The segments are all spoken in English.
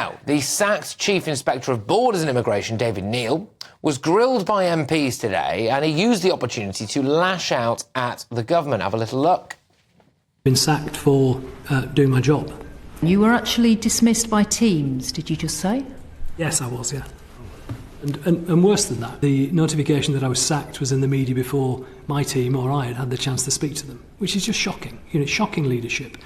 Now, the sacked Chief Inspector of Borders and Immigration, David Neal, was grilled by MPs today, and he used the opportunity to lash out at the government. Have a little look. Been sacked for doing my job. You were actually dismissed by Teams, did you just say? Yes, I was, yeah. And worse than that, the notification that I was sacked was in the media before my team or I had the chance to speak to them, which is just shocking. Shocking leadership.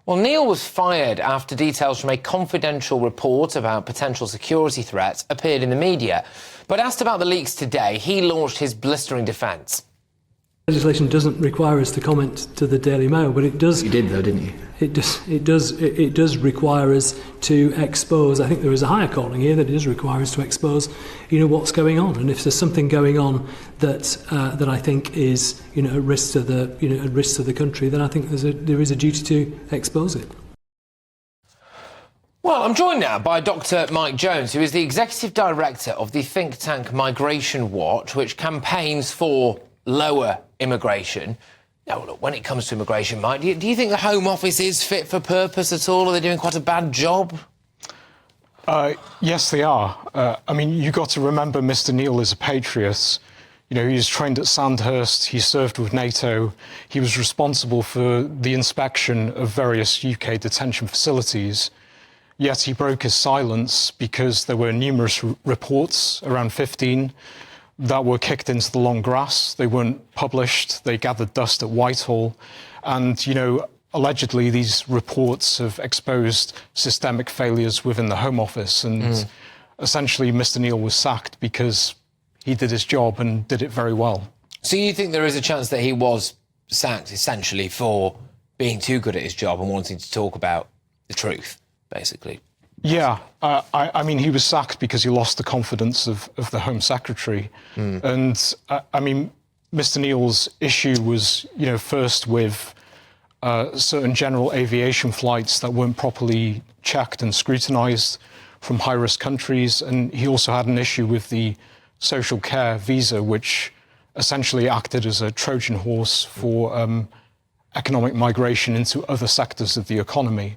Well, Neal was fired after details from a confidential report about potential security threats appeared in the media. But asked about the leaks today, he launched his blistering defence. Legislation doesn't require us to comment to the Daily Mail, but it does. You did, though, didn't you? It does require us to expose. I think there is a higher calling here that it does require us to expose, what's going on. And if there's something going on that I think is, a risk to the country, then I think there is a duty to expose it. Well, I'm joined now by Dr. Mike Jones, who is the executive director of the think tank Migration Watch, which campaigns for lower immigration. Now, look, when it comes to immigration, Mike, do you think the Home Office is fit for purpose at all? Are they doing quite a bad job? Yes, they are. You've got to remember Mr Neal is a patriot. He was trained at Sandhurst, he served with NATO, he was responsible for the inspection of various UK detention facilities, yet he broke his silence because there were numerous reports, around 15, that were kicked into the long grass. They weren't published. They gathered dust at Whitehall. And, allegedly these reports have exposed systemic failures within the Home Office. And essentially Mr Neal was sacked because he did his job and did it very well. So you think there is a chance that he was sacked essentially for being too good at his job and wanting to talk about the truth, basically? Yeah, he was sacked because he lost the confidence of the Home Secretary. And, Mr Neal's issue was, first with certain general aviation flights that weren't properly checked and scrutinised from high-risk countries. And he also had an issue with the social care visa, which essentially acted as a Trojan horse for economic migration into other sectors of the economy.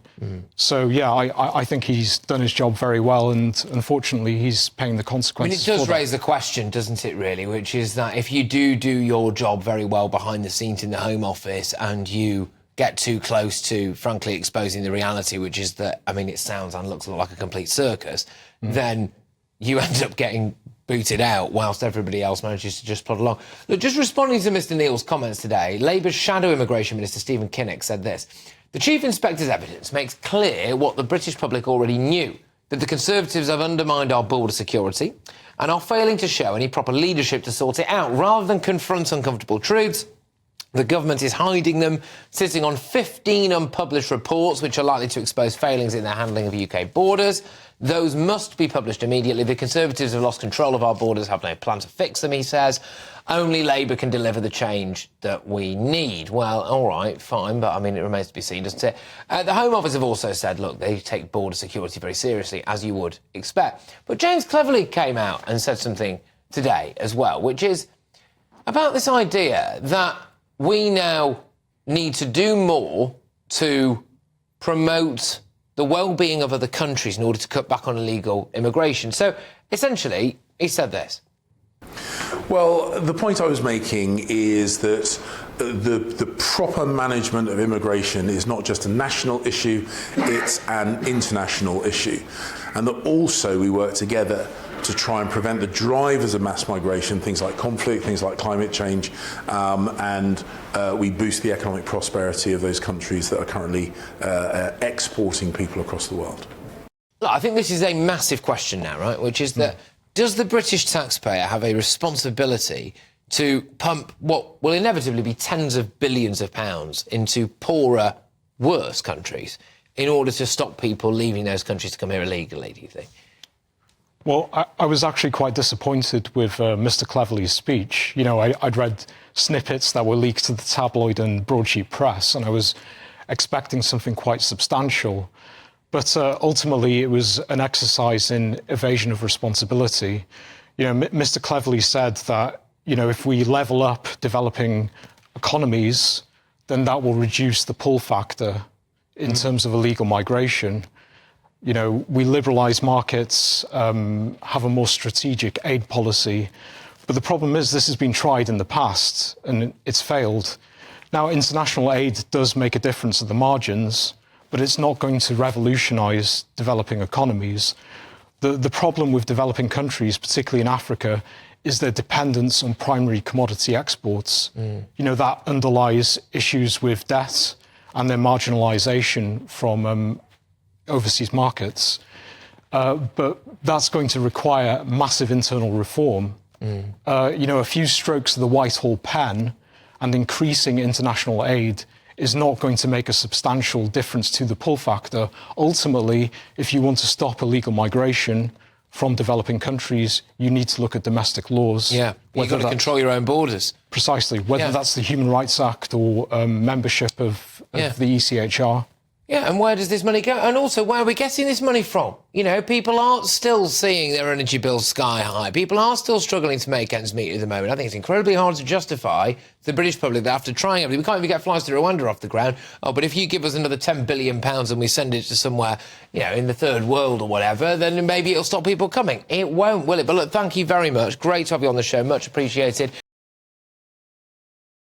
So, yeah, I think he's done his job very well, and unfortunately he's paying the consequences. It does raise the question, doesn't it, really, which is that if you do your job very well behind the scenes in the Home Office and you get too close to, frankly, exposing the reality, which is that, it sounds and looks a lot like a complete circus, then you end up getting booted out whilst everybody else manages to just plod along. Look, just responding to Mr Neal's comments today, Labour's Shadow Immigration Minister Stephen Kinnock said this: the Chief Inspector's evidence makes clear what the British public already knew, that the Conservatives have undermined our border security and are failing to show any proper leadership to sort it out. Rather than confront uncomfortable truths, the government is hiding them, sitting on 15 unpublished reports which are likely to expose failings in their handling of UK borders. Those must be published immediately. The Conservatives have lost control of our borders, have no plan to fix them, he says. Only Labour can deliver the change that we need. Well, all right, fine, but, it remains to be seen, doesn't it? The Home Office have also said, look, they take border security very seriously, as you would expect. But James Cleverly came out and said something today as well, which is about this idea that we now need to do more to promote the well-being of other countries in order to cut back on illegal immigration. So, essentially, he said this. Well, the point I was making is that the proper management of immigration is not just a national issue, it's an international issue. And that also we work together to try and prevent the drivers of mass migration, things like conflict, things like climate change, and we boost the economic prosperity of those countries that are currently exporting people across the world. Look, I think this is a massive question now, right, which is that does the British taxpayer have a responsibility to pump what will inevitably be tens of billions of pounds into poorer, worse countries in order to stop people leaving those countries to come here illegally, do you think? Well, I was actually quite disappointed with Mr Cleverly's speech. I'd read snippets that were leaked to the tabloid and broadsheet press, and I was expecting something quite substantial. But ultimately, it was an exercise in evasion of responsibility. Mr Cleverly said that, if we level up developing economies, then that will reduce the pull factor in terms of illegal migration. You know, we liberalise markets, have a more strategic aid policy. But the problem is this has been tried in the past and it's failed. Now, international aid does make a difference at the margins, but it's not going to revolutionise developing economies. The problem with developing countries, particularly in Africa, is their dependence on primary commodity exports. You know, that underlies issues with debt and their marginalisation from overseas markets. But that's going to require massive internal reform. You know, a few strokes of the Whitehall pen and increasing international aid is not going to make a substantial difference to the pull factor. Ultimately, if you want to stop illegal migration from developing countries, you need to look at domestic laws. Yeah, you've got to control your own borders. Precisely, whether that's the Human Rights Act or membership of the ECHR. Yeah, and where does this money go? And also, where are we getting this money from? You know, people aren't still seeing their energy bills sky high. People are still struggling to make ends meet at the moment. I think it's incredibly hard to justify to the British public that after trying everything, we can't even get flights to Rwanda off the ground. Oh, but if you give us another £10 billion and we send it to somewhere, you know, in the third world or whatever, then maybe it'll stop people coming. It won't, will it? But look, thank you very much. Great to have you on the show. Much appreciated.